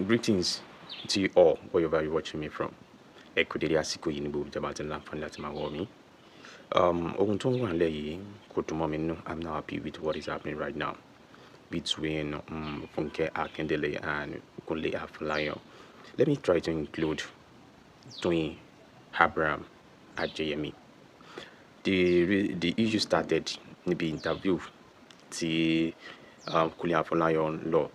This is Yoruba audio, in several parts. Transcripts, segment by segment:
Greetings to you all, wherever you're watching me from. Ekuderi asiko yìí ni gbogbo ìjọba tí ń láǹfààní láti máa wò mí. Ohun tó ń wà nílẹ̀ yìí kò dùn mọ́ mi nínú. I'm not happy with what is happening right now between Funke Akindele and Kunle Afolayan. Let me try to include Toyin Abraham at JME. The issue started in the interview tí Kunle Afolayan lọ.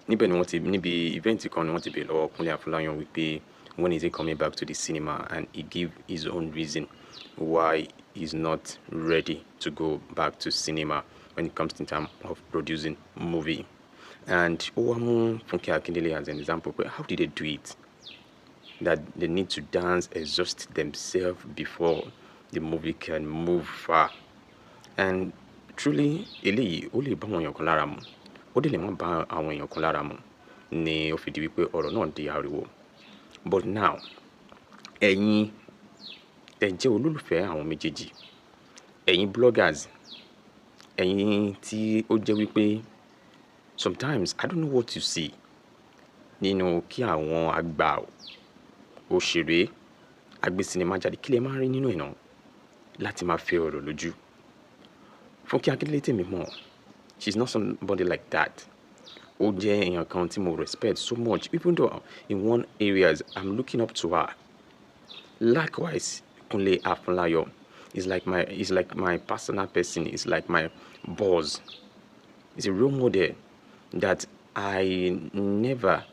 Níbi event kan ni wọ́n ti bèèrè lọ́wọ́ Kunle Afolayan wípé when is he coming back to the cinema, and he gave his own reason why he's not ready to go back to cinema when it comes in terms of producing movie. And Funke Akindele as an example, but how did they do it? That they need to dance, exhaust themselves before the movie can move far. And truly, eléyìí ó lè bá àwọn èèyàn kan lára mu. Ó dẹ̀ lè má bá àwọn èèyàn kan lára mu ni ó fi di wípé ọ̀rọ̀ náà di ariwo. But now, ẹ̀yin tẹ́ jẹ́ olólùfẹ́ àwọn méjèèjì, ẹ̀yin bloggers, ẹ̀yin tí ó jẹ́ wípé sometimes I don't know what to see nínú kí àwọn àgbà òṣèré agbé sinimá jáde, kí lẹ máa rí nínú ẹ̀ náà láti máa fẹ́ ọ̀rọ̀ lójú. Funke Akindele tèmi mọ̀, she's not somebody like that. Ó jẹ́ èèyàn kan tí mo respect so much, even though in one areas I'm looking up to her. Likewise, Kunle Afolayan is like my personal person. It's like my boss. It's a role model that I never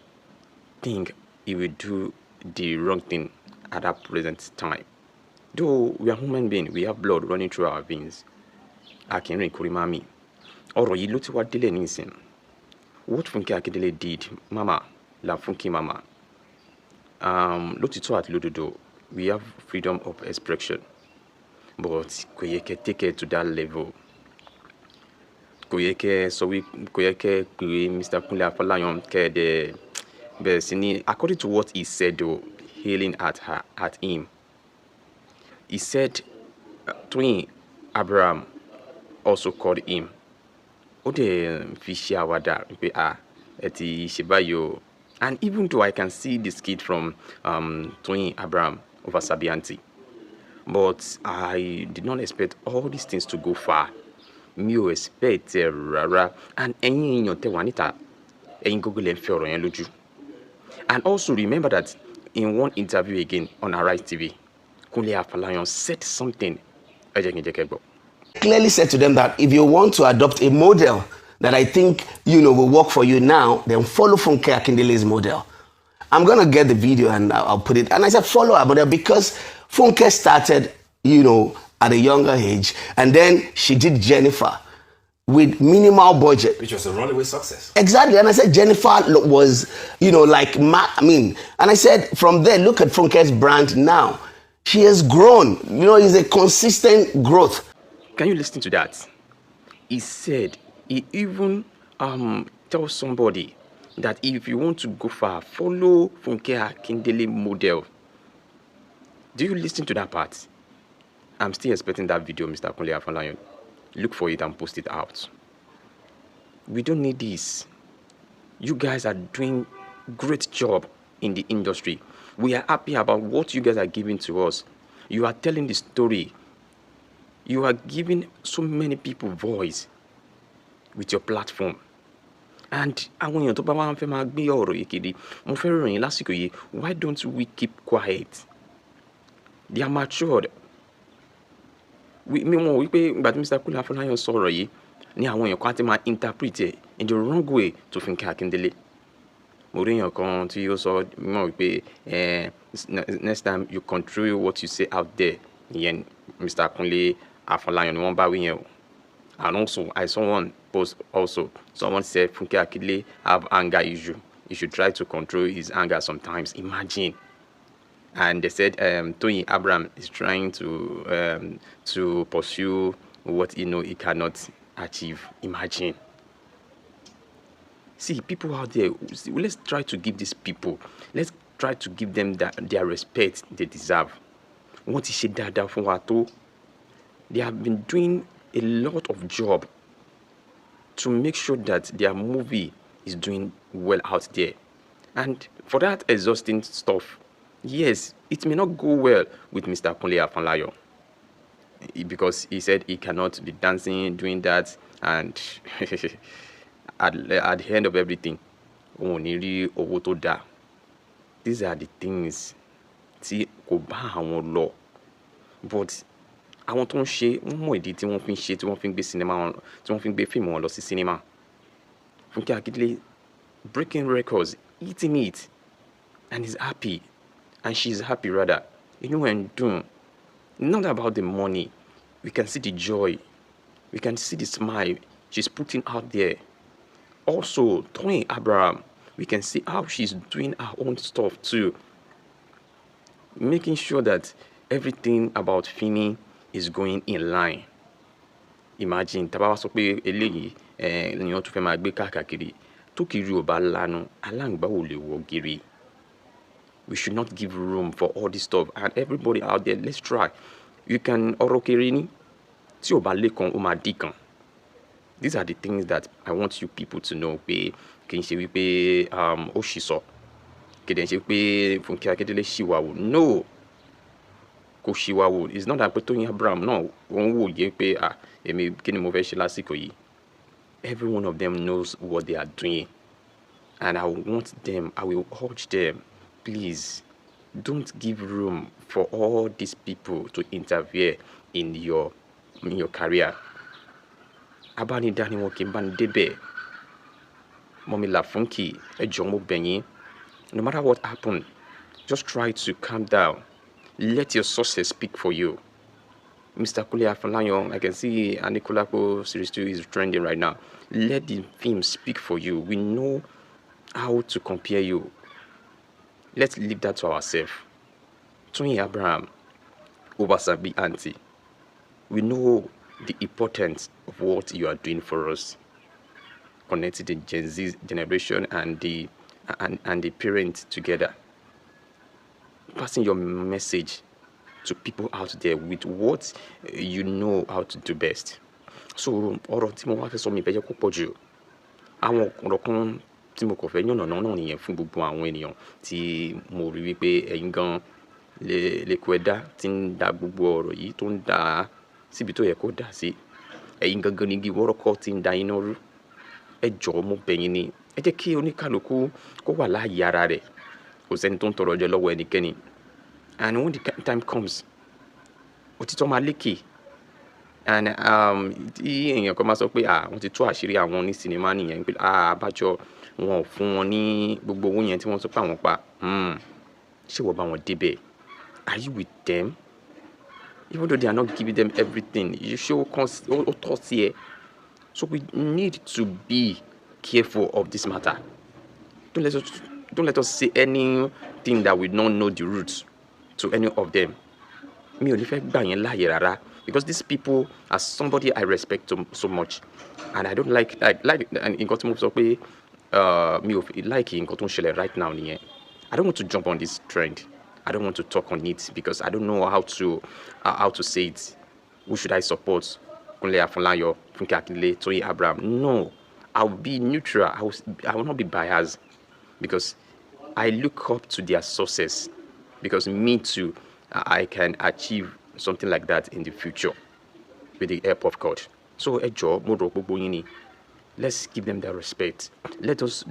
think he will do the wrong thing at that present time. Though we are human beings, we have blood running through our veins. Akinrin Kurimami. Ọ̀rọ̀ yìí ló ti wá délẹ̀ nísìn. What Funke Akindele did, Mama, la Funke Mama. Lótìtọ́ àti lódodo, we have freedom of expression, but kò yẹ kẹ́ take it to that level. Kò yẹ kẹ́ pé Mr. Kunle Afolayan kẹ́ẹ̀dẹ̀ bẹ̀rẹ̀ sí ní, according to what he said though, hailing at him. He said Toyin Abraham also called him. Ó dẹ̀ fi ṣe àwàdà pé ẹ ti ṣe báyìí o. And even though I can see the skit from Toyin Abraham over Sabianti, but I did not expect all these things to go far. Mi ò expect rárá. And ẹ̀yin èèyàn tẹ́ wà níta, ẹ̀yin gógó lẹ ń fẹ́ ọ̀rọ̀ yẹn lójú. And also remember that in one interview again on Arise TV, Kunle Afolayan said something. Ẹ jẹ́ kí n jẹ́ kẹ́ gbọ́. Clearly said to them that if you want to adopt a model that I think, will work for you now, then follow Funke Akindele's model. I'm going to get the video and I'll put it. And I said, follow her model because Funke started, at a younger age. And then she did Jennifer with minimal budget. Which was a runaway success. Exactly. And I said, Jennifer was, and I said, from there, look at Funke's brand now. She has grown. It's a consistent growth. Can you listen to that? He said, he even tells somebody that if you want to go far, follow Funke Akindele model. Do you listen to that part? I'm still expecting that video, Mr. Kunle Afolayan. Look for it and post it out. We don't need this. You guys are doing great job in the industry. We are happy about what you guys are giving to us. You are telling the story. You are giving so many people voice with your platform. And àwọn èèyàn tó bá wá ń fẹ́ máa gbé ọ̀rọ̀ yìí kiri, mo fẹ́ ròyìn lásìkò yìí, why don't we keep quiet? They are matured. Mi mọ̀ wípé ìgbà tí Mr. Kunle Afolayan sọ̀rọ̀ yìí ni àwọn èèyàn kan á ti máa interpret it in the wrong way to Funke Akindele. Mo rí èèyàn kan tí ó sọ mọ̀ wípé next time you control what you say out there, ìyẹn Mr. Kunle Afolayan ni wọ́n bá wí yẹn o. And also, I saw one post also. Someone said Funke Akindele have anger issue. He should try to control his anger sometimes. Imagine. And they said Toyin Abraham is trying to pursue what he cannot achieve. Imagine. See, people out there, let's try to give these people, let's try to give them their respect they deserve. What is she dáadáa fún wa tó? They have been doing a lot of job to make sure that their movie is doing well out there. And for that exhausting stuff, yes, it may not go well with Mr. Kunle Afolayan because he said he cannot be dancing, doing that, and at the end of everything, òun ò ní rí owó tó dáa. These are the things tí kò bá àwọn lọ, but àwọn tó ń ṣe wọ́n mọ ìdí tí wọ́n fi ń ṣe, tí wọ́n fi ń gbé sinimá wọn, tí wọ́n fi ń gbé fíìmù wọn lọ sí sinimá. Funke Akindele breaking records, eating it, and he's happy, and she's happy rather. Inú ẹ̀ ń dùn. Not about the money. We can see the joy. We can see the smile she's putting out there. Also, Toyin Abraham, we can see how she's doing her own stuff too. Making sure that everything about filming is going in line. Imagine, tá bá wá sọ pé eléyìí ènìyàn tún fẹ́ máa gbé káàkiri tó kiri ò bá lanu, aláǹgbá ò lè wọ gírí. We should not give room for all this stuff. And everybody out there, let's try. You can ọ̀rọ̀ kéré ní tí ò bá lékan ó máa díkan. These are the things that I want you people to know. Pé kì í ṣe wípé ó ṣì sọ, kì í ṣe pé Funke Akindele ṣìwàwò. No, kò ṣìwàwò. It's not that pé Toyin Abraham náà òun wò yé pé èmi kí ni mo fẹ́ ṣe lásìkò yìí. Every one of them knows what they are doing, and I will urge them, please don't give room for all these people to interfere in your career. Abánidá ni wọn kì í bá ní débẹ̀. Mọ́mí Funke, ẹ jọ̀ọ́ mo bẹ̀ yín. No matter what happened, just try to calm down. Let your success speak for you. Mr. Kunle Afolayan, I can see Anikulapo Series 2 is trending right now. Let the film speak for you. We know how to compare you. Let's leave that to ourselves. Toyin Abraham, Obasabi Auntie, we know the importance of what you are doing for us. Connecting the Gen Z generation and the parents together. Passing your message to people out there with what you know how to do best. So ọ̀rọ̀ tí mo wá fẹ́ sọ mi fẹ́ jẹ́ kó pọ̀ jù. Àwọn ọ̀rọ̀ kan tí mo kàn fẹ́ yànnàná náà nìyẹn fún gbogbo àwọn ènìyàn tí mo rí wípé ẹ̀yin gan lè kó ẹ̀dá tí ń da gbogbo ọ̀rọ̀ yìí tó ń da síbi tó yẹ kó dà sí. Ẹ̀yin gangan ni igi wọ́rọ́kọ́ tí ń da iná rú. Ẹ jọ̀ọ́ mo bẹ̀ yín ni. Ẹ jẹ́ kí oníkálukú kó wà láàyè ara rẹ̀. Kò sẹ́ni tó ń tọrọ jẹ lọ́wọ́ ẹnikẹ́ni. And when the time comes, òtítọ́ máa lékè. And tí èèyàn kan máa sọ pé wọ́n ti tú àṣírí àwọn ní sinimá nìyẹn pé àbájọ wọn ò fún wọn ní gbogbo owó yẹn tí wọ́n sọ pé àwọn pa. Ṣé wọ́n bá wọn débẹ̀? Are you with them? Even though they are not giving them everything, you show thoughts here. So we need to be careful of this matter. Don't let us say anything that we don't know the roots to any of them. Mi ò ní fẹ́ gbà yẹn láàyè rárá, because these people are somebody I respect so much, and I don't like nǹkan tí mo sọ pé mi ò like nǹkan tó ń ṣẹlẹ̀ right now nìyẹn. I don't want to jump on this trend. I don't want to talk on it because I don't know how to say it. Who should I support? Kunle Afolayan, Funke Akindele, Toyin Abraham? No, I'll be neutral. I will not be biased because I look up to their success. Because me too, I can achieve something like that in the future with the help of God. So ẹ jọ̀ọ́ mo rọ̀ gbogbo yín ni. Let's give them that respect. Let us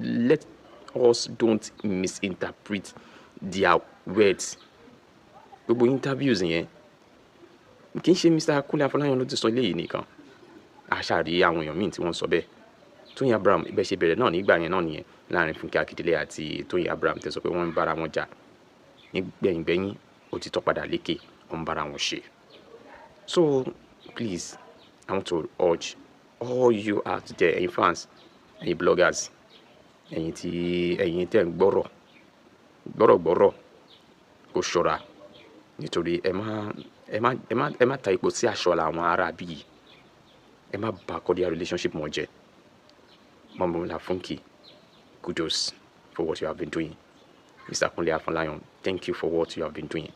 don't misinterpret their words. Gbogbo interviews yẹn kì í ṣe Mr. Kunle Afolayan ló ti sọ eléyìí nìkan. Àṣàrí àwọn èèyàn míì tí wọ́n sọ bẹ́ẹ̀. Toyin Abraham ibẹ̀ ṣe bẹ̀rẹ̀ náà nígbà yẹn náà nìyẹn láàrin Funke Akindele àti Toyin Abraham tẹ́ sọ pé wọ́n ń bára wọn jà. Nígbẹ̀yìngbẹ̀yìn òtítọ́ padà lékè wọ́n ń bára wọn ṣe. So please, I want to urge all you out there, ẹ̀yin fans, ẹ̀yin bloggers, ẹ̀yin tẹ́ ń gbọ́rọ̀ kò ṣọ́ra nítorí ẹ má ta ipò sí aṣọ àwọn ará bí yìí. Ẹ má bà cordial relationship wọn jẹ́. Mọ́mí Funke, kudos for what you have been doing. Mr. Kunle Afolayan, thank you for what you have been doing.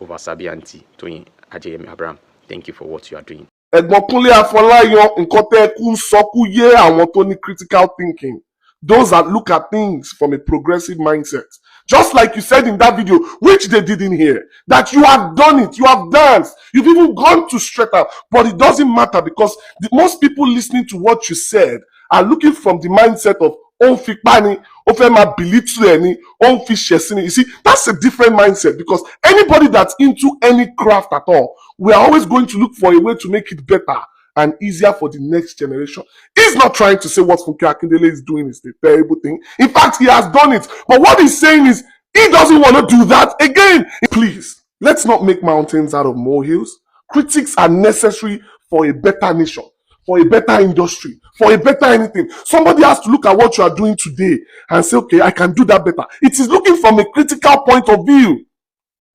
Obasabi Auntie, Toyin Abraham, thank you for what you are doing. ẹ̀gbọ́n Kunle Afolayan, nǹkan tẹ́ kú sọ kú yé àwọn tó ní critical thinking. Those that look at things from a progressive mindset. Just like you said in that video, which they didn't hear, that you have done it, you have danced, you've even gone to straight out, but it doesn't matter because most people listening to what you said are looking from the mindset of Onfikpani, Ofema Bilitsueni, Onfishesini. You see, that's a different mindset because anybody that's into any craft at all, we are always going to look for a way to make it better and easier for the next generation. He's not trying to say what Funke Akindele is doing is the terrible thing. In fact, he has done it. But what he's saying is he doesn't want to do that again. Please, let's not make mountains out of molehills. Critics are necessary for a better nation, for a better industry, for a better anything. Somebody has to look at what you are doing today and say, okay, I can do that better. It is looking from a critical point of view.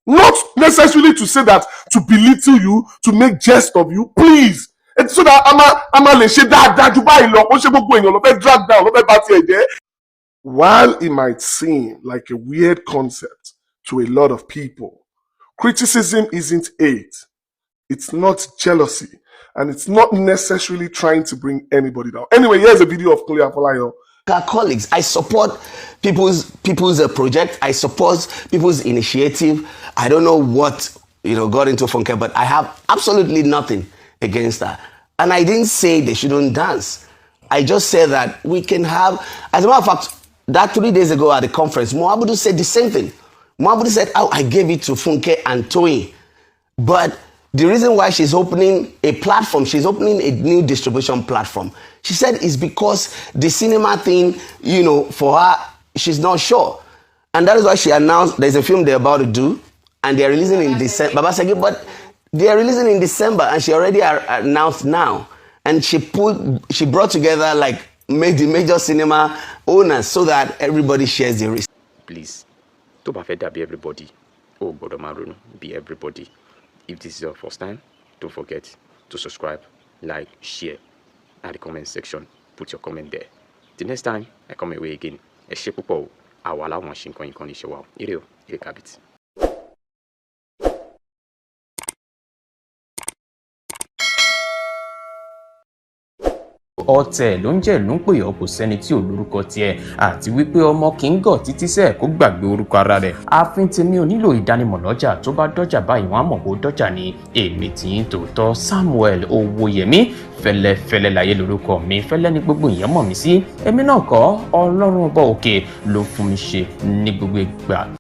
Not necessarily to say that to belittle you, to make jest of you. Please. It's so that I'm a ṣe dáadáa ju báyìí lọ, ó ṣe gbogbo èèyàn ló fẹ́ drag down, ló fẹ́ bá tiẹ̀ jẹ́. While it might seem like a weird concept to a lot of people, criticism isn't hate. It's not jealousy. And it's not necessarily trying to bring anybody down. Anyway, here's a video of Kunle Afolayan. Our colleagues, I support people's project. I support people's initiative. I don't know what got into Funke, but I have absolutely nothing against that. And I didn't say they shouldn't dance. I just said that we can have, as a matter of fact, that 3 days ago at the conference, Mohabudu said the same thing. Mohabudu said, oh, I gave it to Funke and Toyin. But the reason why she's opening a platform, she's opening a new distribution platform, she said it's because the cinema thing, for her, she's not sure. And that is why she announced there's a film they're about to do, and they're releasing in December. But they are releasing in December, and she already announced now. And she brought together made the major cinema owners so that everybody shares the risk. Please, don't be everybody. Oh, God, be everybody. If this is your first time, don't forget to subscribe, like, share, at the comment section. Put your comment there. The next time I come away again, a shape of our machine coin condition. Wow, it is. ọ̀tẹ̀ ló ń jẹ́ ló ń pè ọ́ kò sẹ́ni tí ò lórúkọ tiẹ̀ àti wípé ọmọ kì í gọ̀ títí sẹ́ẹ̀ kó gbàgbé orúkọ ara rẹ̀. ààfin tèmi ò nílò ìdánimọ̀ lọ́jà tó bá dọ́jà báyìí wọ́n á mọ̀ kó dọ́jà ni èmi tí ń tòótọ́ Samuel Owóyẹmí fẹ́lẹ́fẹ́lẹ́ láyé lórúkọ mi fẹ́lẹ́ ní gbogbo èèyàn mọ̀ mí sí èmi náà kọ́ Ọlọ́run ọba òkè ló fún mi ṣe ní gbogbo ìgbà.